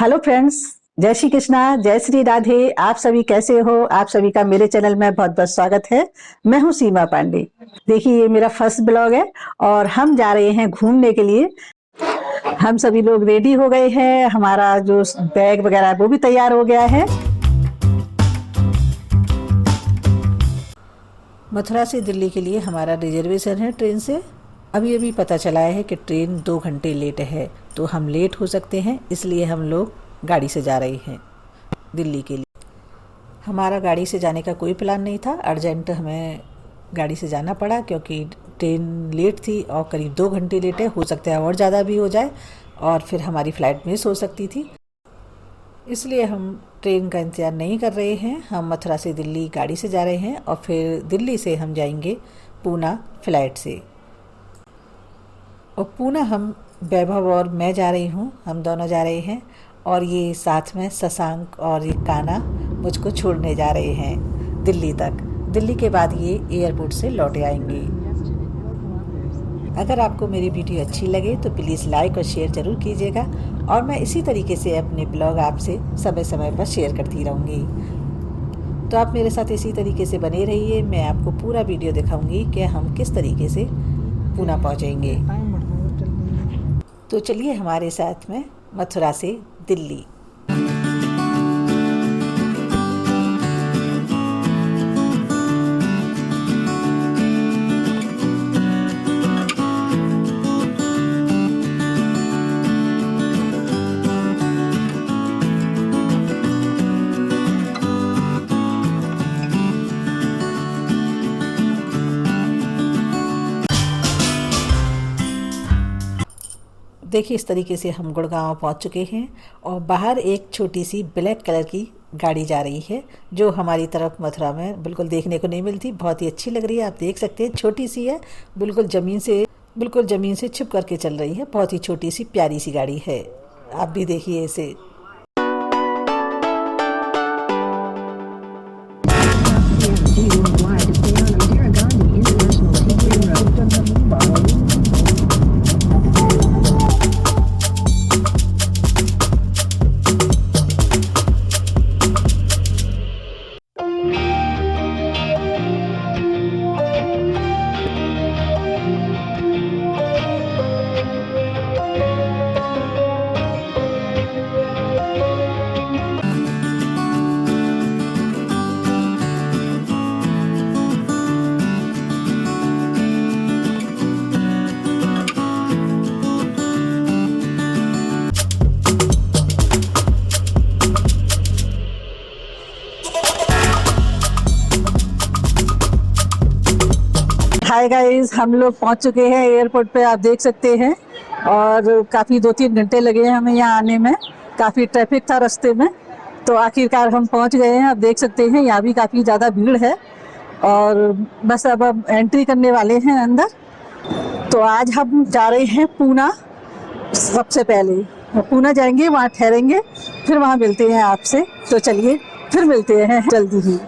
Hello friends. जय श्री कृष्णा, जय श्री राधे। आप सभी कैसे हो? आप सभी का मेरे चैनल में बहुत बहुत स्वागत है। मैं हूं सीमा पांडे। देखिए, ये मेरा फर्स्ट ब्लॉग है और हम जा रहे हैं घूमने के लिए। हम सभी लोग रेडी हो गए हैं, हमारा जो बैग वगैरह है वो भी तैयार हो गया है। मथुरा से दिल्ली के लिए हमारा रिजर्वेशन है ट्रेन से। अभी अभी पता चला है कि ट्रेन 2 घंटे लेट है, तो हम लेट हो सकते हैं, इसलिए हम लोग गाड़ी से जा रहे हैं दिल्ली के लिए। हमारा गाड़ी से जाने का कोई प्लान नहीं था, अर्जेंट हमें गाड़ी से जाना पड़ा क्योंकि ट्रेन लेट थी और करीब 2 घंटे लेट है। हो सकता है और ज़्यादा भी हो जाए और फिर हमारी फ़्लाइट मिस हो सकती थी, इसलिए हम ट्रेन का इंतज़ार नहीं कर रहे हैं। हम मथुरा से दिल्ली गाड़ी से जा रहे हैं और फिर दिल्ली से हम जाएंगे पूना फ़्लाइट से। और पूना हम वैभव और मैं जा रही हूँ, हम दोनों जा रहे हैं। और ये साथ में शशांक और ये काना मुझको छोड़ने जा रहे हैं दिल्ली तक। दिल्ली के बाद ये एयरपोर्ट से लौटे आएंगे। अगर आपको मेरी वीडियो अच्छी लगे तो प्लीज़ लाइक और शेयर ज़रूर कीजिएगा, और मैं इसी तरीके से अपने ब्लॉग आपसे समय समय पर शेयर करती रहूँगी। तो आप मेरे साथ इसी तरीके से बने रहिए। मैं आपको पूरा वीडियो दिखाऊंगी कि हम किस तरीके से पूना पहुँचेंगे। तो चलिए हमारे साथ में मथुरा से दिल्ली। देखिए, इस तरीके से हम गुड़गांव पहुंच चुके हैं और बाहर एक छोटी सी ब्लैक कलर की गाड़ी जा रही है, जो हमारी तरफ मथुरा में बिल्कुल देखने को नहीं मिलती। बहुत ही अच्छी लग रही है, आप देख सकते हैं। छोटी सी है, बिल्कुल ज़मीन से छुप करके चल रही है। बहुत ही छोटी सी प्यारी सी गाड़ी है, आप भी देखिए इसे। हाय गाइस, हम लोग पहुंच चुके हैं एयरपोर्ट पे, आप देख सकते हैं। और काफ़ी 2-3 घंटे लगे हैं हमें यहाँ आने में। काफ़ी ट्रैफिक था रास्ते में, तो आखिरकार हम पहुंच गए हैं। आप देख सकते हैं यहाँ भी काफ़ी ज़्यादा भीड़ है और बस अब एंट्री करने वाले हैं अंदर। तो आज हम जा रहे हैं पूना। सबसे पहले पूना जाएंगे, वहाँ ठहरेंगे, फिर वहाँ मिलते हैं आपसे। तो चलिए फिर मिलते हैं जल्दी ही।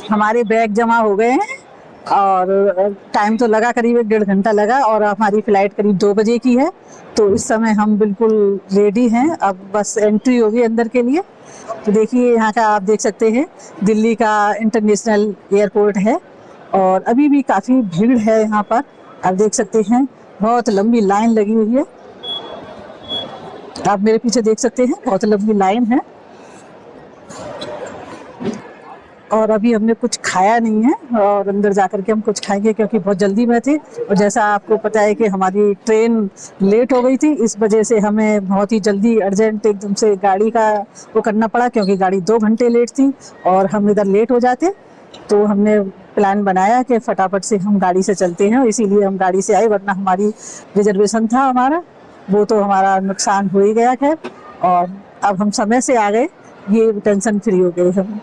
हमारे बैग जमा हो गए हैं और टाइम तो लगा, करीब 1-1.5 घंटा लगा, और हमारी फ़्लाइट करीब 2 बजे की है। तो इस समय हम बिल्कुल रेडी हैं, अब बस एंट्री होगी अंदर के लिए। तो देखिए, यहाँ का आप देख सकते हैं, दिल्ली का इंटरनेशनल एयरपोर्ट है और अभी भी काफ़ी भीड़ है यहाँ पर। आप देख सकते हैं, बहुत लंबी लाइन लगी हुई है। आप मेरे पीछे देख सकते हैं, बहुत लंबी लाइन है। और अभी हमने कुछ खाया नहीं है और अंदर जाकर के हम कुछ खाएंगे क्योंकि बहुत जल्दी में थे। और जैसा आपको पता है कि हमारी ट्रेन लेट हो गई थी, इस वजह से हमें बहुत ही जल्दी अर्जेंट एकदम से गाड़ी का वो करना पड़ा, क्योंकि गाड़ी 2 घंटे लेट थी और हम इधर लेट हो जाते। तो हमने प्लान बनाया कि फटाफट से हम गाड़ी से चलते हैं, इसीलिए हम गाड़ी से आए, वरना हमारी रिजर्वेशन था हमारा, वो तो हमारा नुकसान हो ही गया। खैर, और अब हम समय से आ गए, ये टेंशन फ्री हो गए हम।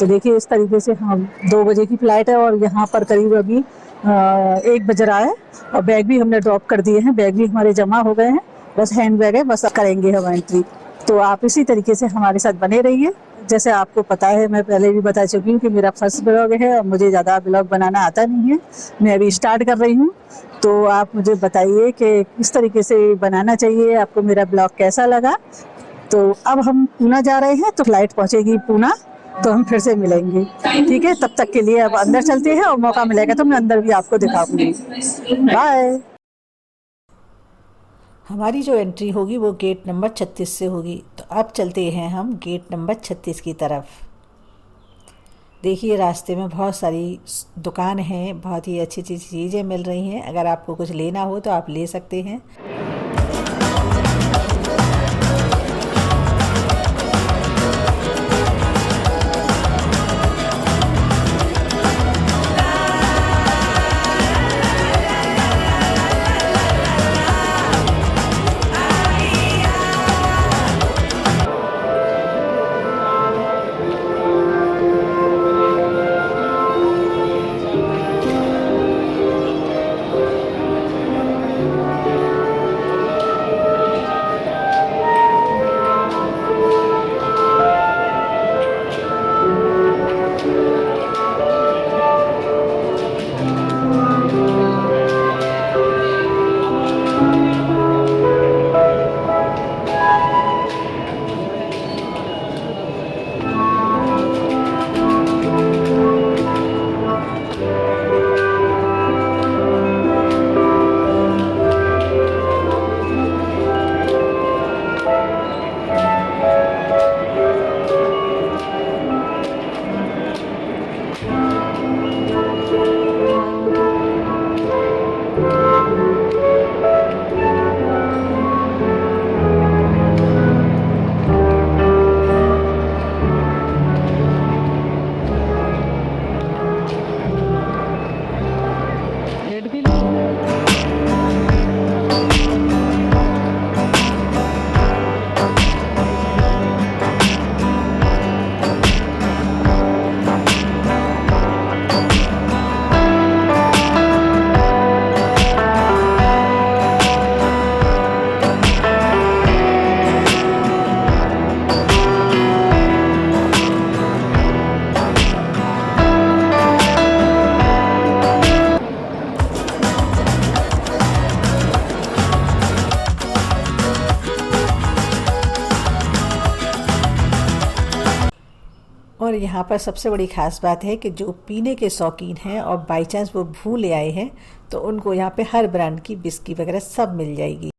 तो देखिए इस तरीके से हम 2 बजे की फ़्लाइट है और यहाँ पर करीब अभी 1 बज रहा है और बैग भी हमने ड्रॉप कर दिए हैं, बैग भी हमारे जमा हो गए हैं, बस हैंड बैग है, बस करेंगे हम एंट्री। तो आप इसी तरीके से हमारे साथ बने रहिए। जैसे आपको पता है, मैं पहले भी बता चुकी हूँ कि मेरा फर्स्ट ब्लॉग है और मुझे ज़्यादा ब्लॉग बनाना आता नहीं है, मैं अभी स्टार्ट कर रही हूँ। तो आप मुझे बताइए कि किस तरीके से बनाना चाहिए, आपको मेरा ब्लॉग कैसा लगा। तो अब हम पूना जा रहे हैं, तो फ्लाइट पहुंचेगी पूना, तो हम फिर से मिलेंगे, ठीक है। तब तक के लिए अब अंदर चलते हैं और मौका मिलेगा तो मैं अंदर भी आपको दिखाऊंगी। बाय। हमारी जो एंट्री होगी वो गेट नंबर 36 से होगी। तो अब चलते हैं हम गेट नंबर 36 की तरफ। देखिए रास्ते में बहुत सारी दुकान हैं, बहुत ही अच्छी अच्छी चीज़ें मिल रही हैं। अगर आपको कुछ लेना हो तो आप ले सकते हैं। और यहाँ पर सबसे बड़ी ख़ास बात है कि जो पीने के शौकीन हैं और बाई चांस वो भूल ले आए हैं, तो उनको यहाँ पे हर ब्रांड की विस्की वगैरह सब मिल जाएगी।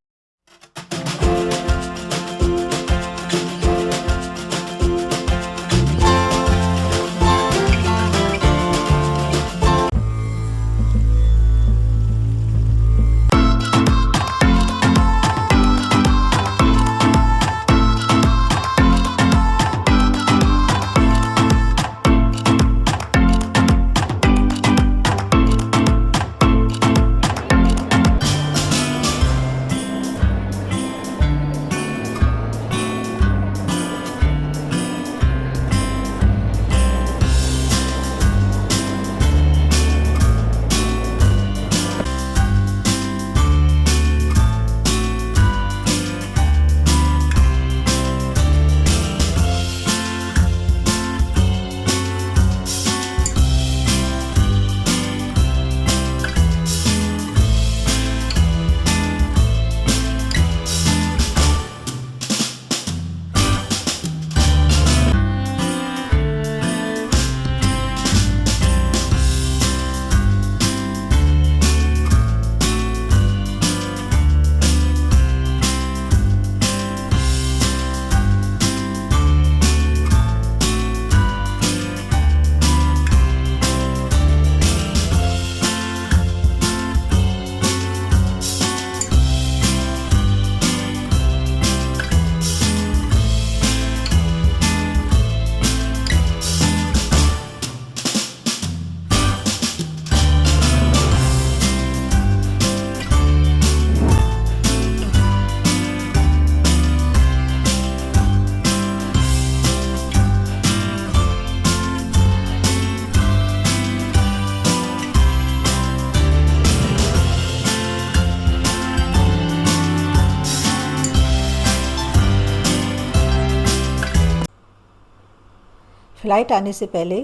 फ़्लाइट आने से पहले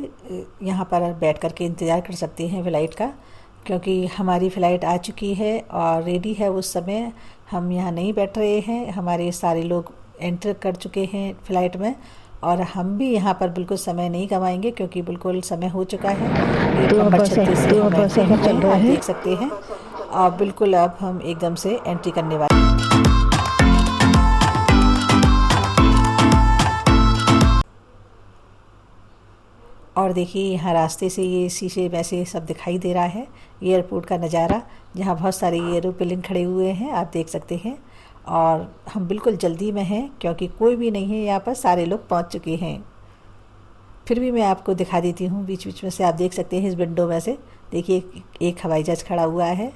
यहाँ पर बैठ कर के इंतज़ार कर सकते हैं फ़्लाइट का, क्योंकि हमारी फ़्लाइट आ चुकी है और रेडी है। उस समय हम यहाँ नहीं बैठ रहे हैं, हमारे सारे लोग एंटर कर चुके हैं फ़्लाइट में और हम भी यहाँ पर बिल्कुल समय नहीं गंवाएंगे क्योंकि बिल्कुल समय हो चुका है। गेट नंबर 36 से हम एंट्री कर रहे हैं, आप देख सकते हैं। और बिल्कुल अब हम एकदम से एंट्री करने वाले हैं। और देखिए यहाँ रास्ते से ये शीशे में से सब दिखाई दे रहा है एयरपोर्ट का नज़ारा, जहाँ बहुत सारे एरोप्लेन खड़े हुए हैं, आप देख सकते हैं। और हम बिल्कुल जल्दी में हैं क्योंकि कोई भी नहीं है यहाँ पर, सारे लोग पहुँच चुके हैं। फिर भी मैं आपको दिखा देती हूँ बीच बीच में से, आप देख सकते हैं इस विंडो में से। देखिए एक हवाई जहाज़ खड़ा हुआ है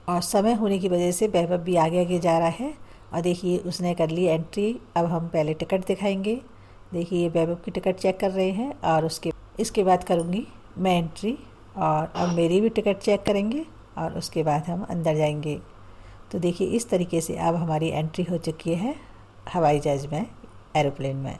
और समय होने की वजह से वैभव भी आगे आगे जा रहा है। और देखिए उसने कर ली एंट्री। अब हम पहले टिकट दिखाएंगे। देखिए वैभव की टिकट चेक कर रहे हैं और इसके बाद करूँगी मैं एंट्री, और अब मेरी भी टिकट चेक करेंगे और उसके बाद हम अंदर जाएंगे। तो देखिए इस तरीके से अब हमारी एंट्री हो चुकी है हवाई जहाज़ में, एरोप्लेन में।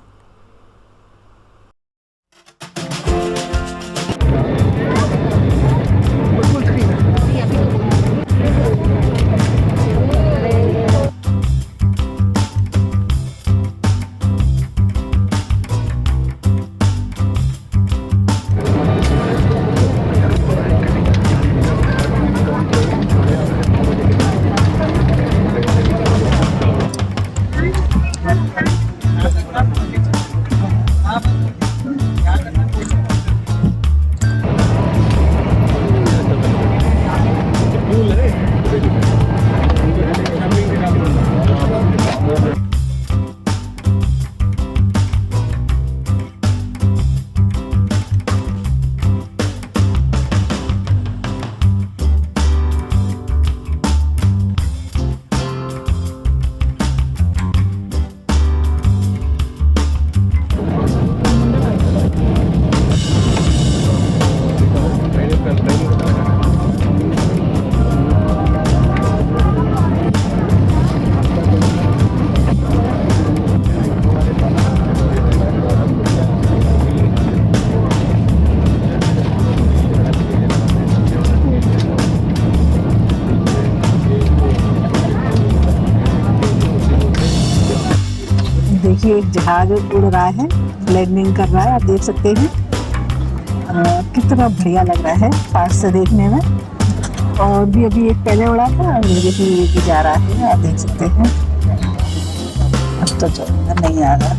देखिए एक जहाज उड़ रहा है, लैंडिंग कर रहा है, आप देख सकते हैं। कितना बढ़िया लग रहा है पास से देखने में। और भी अभी एक पहले उड़ा था और देखिए ये भी जा रहा है, आप देख सकते हैं। अब तो नहीं आ रहा।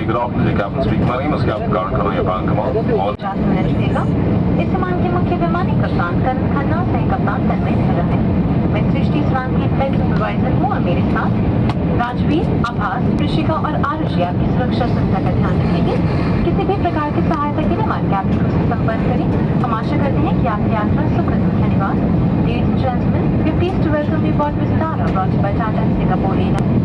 Good afternoon, Captain speaking. My name is Captain Karan Kanaya Pankama. इस विमान के मुख्य विमानी कप्तान करण खन्ना, सह कप्तान तन्मय धरा है। मैं सृष्टि इस विमान की फ्लाइट सुपरवाइजर हूँ और मेरे साथ राजवीर, आभास, ऋषिका और आरुषि आपकी सुरक्षा संस्था का ध्यान रखेंगे। किसी भी प्रकार की सहायता के लिए हमारे कैप्टन से संपर्क करें। हम आशा करते हैं कि आपकी यात्रा सुखद हो। धन्यवाद। Ladies and gentlemen, we are pleased to welcome you aboard Vistara, brought to you by Tata Singapore Airlines.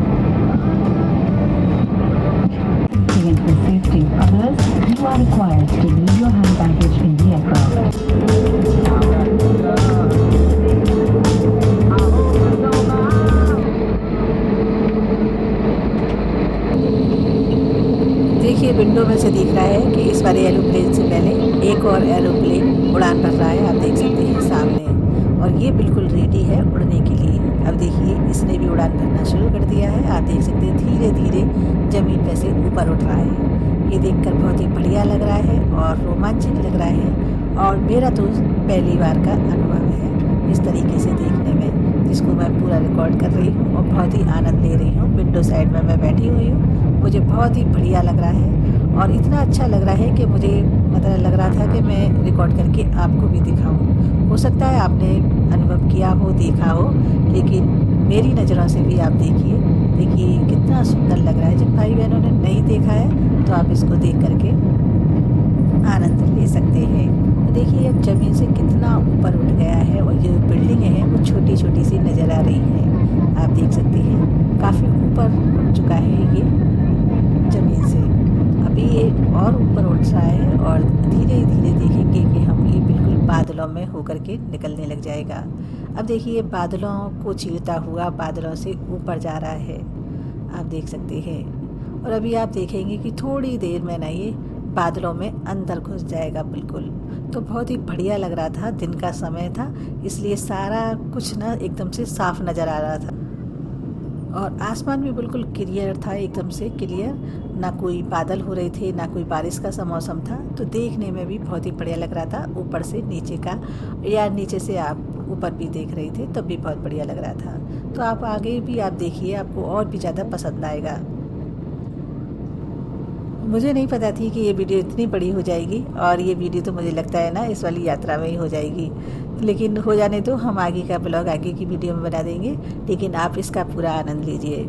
For safety of others, you are required to leave your hand baggage in the aircraft. देखिए window में से दिख रहा है कि इस वाले aeroplane से पहले एक और एरोप्लेन उड़ान भर रहा है, आप देख सकते हैं सामने। और ये बिल्कुल रेडी है उड़ने के लिए। अब देखिए इसने भी उड़ान भरना शुरू कर दिया है, आप देख सकते हैं धीरे धीरे ज़मीन पे से ऊपर उठ रहा है। ये देखकर बहुत ही बढ़िया लग रहा है और रोमांचक लग रहा है। और मेरा तो पहली बार का अनुभव है इस तरीके से देखने में, जिसको मैं पूरा रिकॉर्ड कर रही हूँ और बहुत ही आनंद ले रही हूँ। विंडो साइड में मैं बैठी हुई हूँ, मुझे बहुत ही बढ़िया लग रहा है। और इतना अच्छा लग रहा है कि मुझे मतलब लग रहा था कि मैं रिकॉर्ड करके आपको भी दिखाऊं। हो सकता है आपने अनुभव किया हो, देखा हो, लेकिन मेरी नज़रों से भी आप देखिए कितना सुंदर लग रहा है। जिन भाई बहनों ने नहीं देखा है तो आप इसको देख करके आनंद ले सकते हैं। तो देखिए अब ज़मीन से कितना ऊपर उठ गया है और ये बिल्डिंगें हैं वो छोटी छोटी सी नज़र आ रही हैं, आप देख सकते हैं। काफ़ी ऊपर उठ चुका है ये। ज़मीन से। अभी ये और ऊपर उठ रहा है और धीरे धीरे देखेंगे कि हम ये बिल्कुल बादलों में होकर के निकलने लग जाएगा। अब देखिए बादलों को चीरता हुआ बादलों से ऊपर जा रहा है, आप देख सकते हैं। और अभी आप देखेंगे कि थोड़ी देर में ना ये बादलों में अंदर घुस जाएगा बिल्कुल। तो बहुत ही बढ़िया लग रहा था, दिन का समय था इसलिए सारा कुछ ना एकदम से साफ नज़र आ रहा था और आसमान भी बिल्कुल क्लियर था, एकदम से क्लियर, ना कोई बादल हो रहे थे ना कोई बारिश का सा मौसम था। तो देखने में भी बहुत ही बढ़िया लग रहा था, ऊपर से नीचे का या नीचे से आप ऊपर भी देख रहे थे तब भी बहुत बढ़िया लग रहा था। तो आप आगे भी आप देखिए, आपको और भी ज़्यादा पसंद आएगा। मुझे नहीं पता थी कि ये वीडियो इतनी बड़ी हो जाएगी और ये वीडियो तो मुझे लगता है ना इस वाली यात्रा में ही हो जाएगी, लेकिन हो जाने तो हम आगे का ब्लॉग आगे की वीडियो में बना देंगे, लेकिन आप इसका पूरा आनंद लीजिए।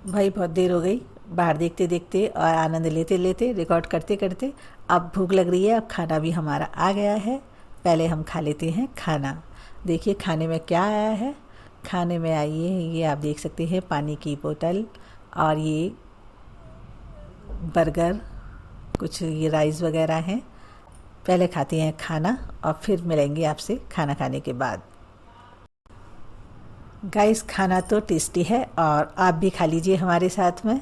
भाई बहुत देर हो गई बाहर देखते देखते और आनंद लेते लेते, रिकॉर्ड करते करते। अब भूख लग रही है, अब खाना भी हमारा आ गया है। पहले हम खा लेते हैं खाना। देखिए खाने में क्या आया है। खाने में आई है, ये आप देख सकते हैं, पानी की बोतल और ये बर्गर, कुछ ये राइस वगैरह हैं। पहले खाते हैं खाना और फिर मिलेंगे आपसे खाना खाने के बाद। गाइस खाना तो टेस्टी है और आप भी खा लीजिए हमारे साथ में।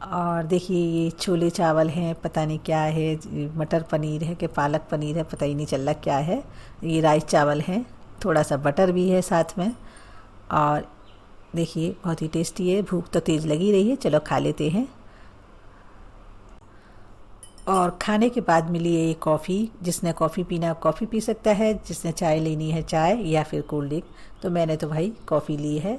और देखिए ये छोले चावल हैं, पता नहीं क्या है, मटर पनीर है कि पालक पनीर है, पता ही नहीं चल रहा क्या है। ये राइस चावल हैं, थोड़ा सा बटर भी है साथ में। और देखिए बहुत ही टेस्टी है। भूख तो तेज़ लगी रही है, चलो खा लेते हैं। और खाने के बाद मिली है ये कॉफ़ी। जिसने कॉफ़ी पीना कॉफ़ी पी सकता है, जिसने चाय लेनी है चाय या फिर कोल्ड ड्रिंक। तो मैंने तो भाई कॉफ़ी ली है।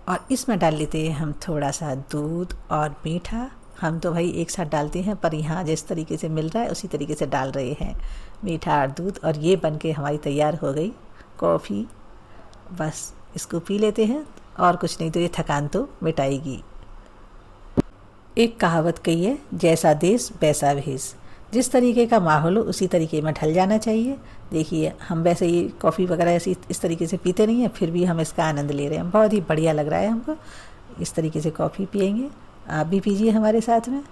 और इसमें डाल लेते हैं हम थोड़ा सा दूध और मीठा। हम तो भाई एक साथ डालते हैं, पर यहाँ जिस तरीके से मिल रहा है उसी तरीके से डाल रहे हैं मीठा और दूध। और ये बन के हमारी तैयार हो गई कॉफ़ी। बस इसको पी लेते हैं और कुछ नहीं तो ये थकान तो मिटाएगी। एक कहावत कही है, जैसा देश वैसा भेष। जिस तरीके का माहौल हो उसी तरीके में ढल जाना चाहिए। देखिए हम वैसे ये कॉफ़ी वगैरह ऐसी इस तरीके से पीते नहीं हैं, फिर भी हम इसका आनंद ले रहे हैं। बहुत ही बढ़िया लग रहा है हमको। इस तरीके से कॉफ़ी पिएंगे, आप भी पीजिए हमारे साथ में।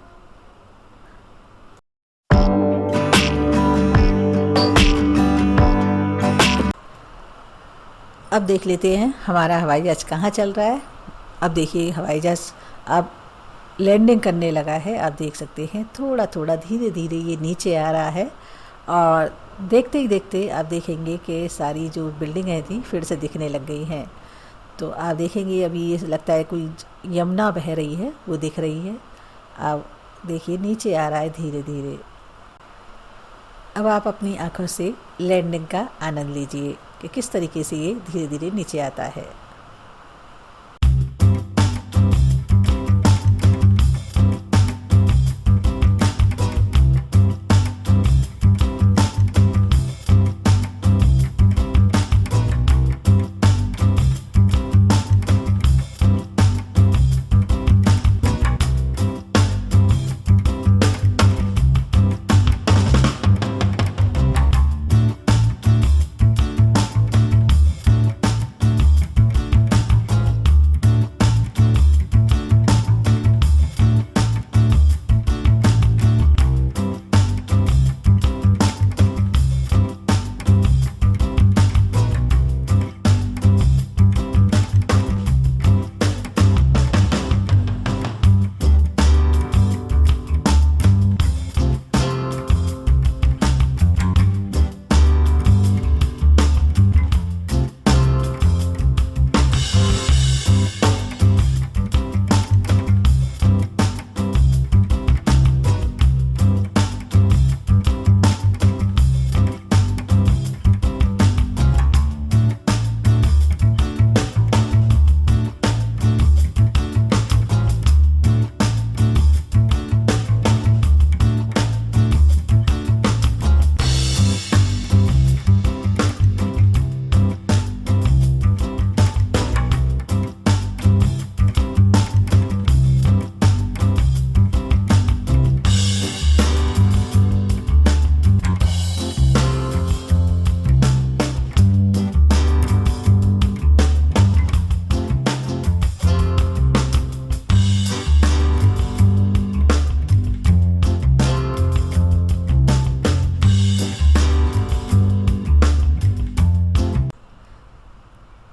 अब देख लेते हैं हमारा हवाई जहाज़ कहाँ चल रहा है। अब देखिए हवाई जहाज़ अब लैंडिंग करने लगा है। आप देख सकते हैं थोड़ा थोड़ा धीरे धीरे ये नीचे आ रहा है और देखते ही देखते आप देखेंगे कि सारी जो बिल्डिंगें थी फिर से दिखने लग गई हैं। तो आप देखेंगे अभी ये लगता है कोई यमुना बह रही है, वो दिख रही है। आप देखिए नीचे आ रहा है धीरे धीरे। अब आप अपनी आंखों से लैंडिंग का आनंद लीजिए कि किस तरीके से ये धीरे धीरे नीचे आता है।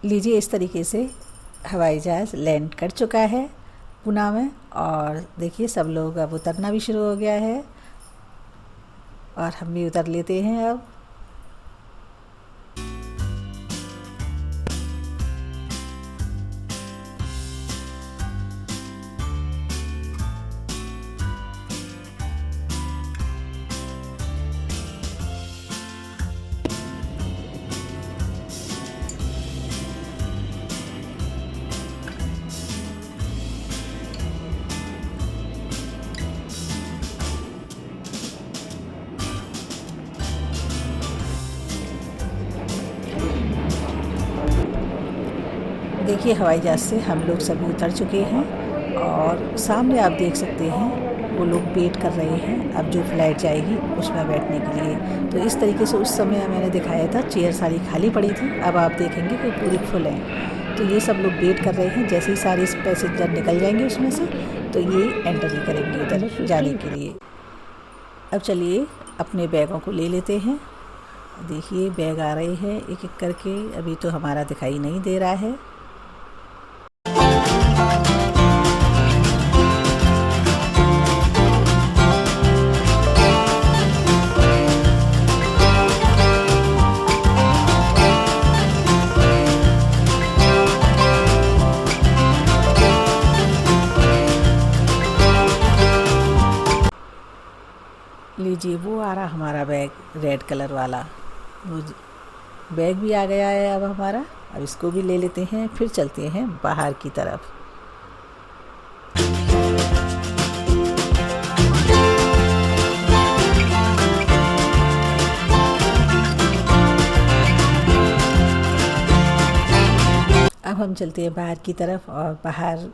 लीजिए इस तरीके से हवाई जहाज़ लैंड कर चुका है पुणे में। और देखिए सब लोग अब उतरना भी शुरू हो गया है और हम भी उतर लेते हैं अब। देखिए हवाई जहाज़ से हम लोग सभी उतर चुके हैं और सामने आप देख सकते हैं वो लोग वेट कर रहे हैं अब जो फ़्लाइट जाएगी उसमें बैठने के लिए। तो इस तरीके से उस समय मैंने दिखाया था चेयर सारी खाली पड़ी थी, अब आप देखेंगे कि पूरी फुल हैं। तो ये सब लोग वेट कर रहे हैं, जैसे ही सारे पैसेंजर निकल जाएंगे उसमें से तो ये एंट्री करेंगे इधर जाने के लिए। अब चलिए अपने बैगों को ले लेते हैं। देखिए बैग आ रहे हैं एक एक करके, अभी तो हमारा दिखाई नहीं दे रहा है। लीजिए वो आ रहा हमारा बैग रेड कलर वाला, वो बैग भी आ गया है अब हमारा। अब इसको भी ले लेते हैं, फिर चलते हैं बाहर की तरफ। अब हम चलते हैं बाहर की तरफ और बाहर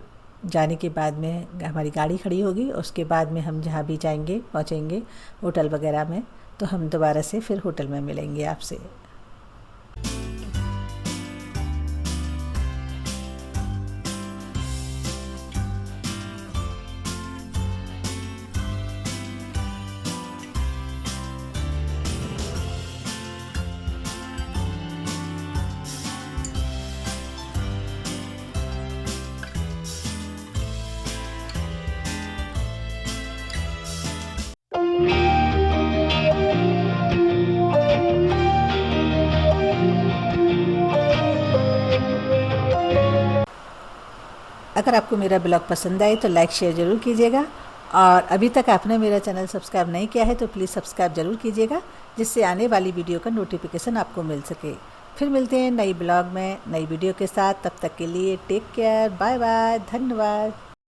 जाने के बाद में हमारी गाड़ी खड़ी होगी, उसके बाद में हम जहाँ भी जाएंगे पहुँचेंगे होटल वगैरह में, तो हम दोबारा से फिर होटल में मिलेंगे आपसे। अगर आपको मेरा ब्लॉग पसंद आए तो लाइक शेयर ज़रूर कीजिएगा, और अभी तक आपने मेरा चैनल सब्सक्राइब नहीं किया है तो प्लीज़ सब्सक्राइब ज़रूर कीजिएगा, जिससे आने वाली वीडियो का नोटिफिकेशन आपको मिल सके। फिर मिलते हैं नई ब्लॉग में नई वीडियो के साथ। तब तक के लिए टेक केयर, बाय बाय, धन्यवाद।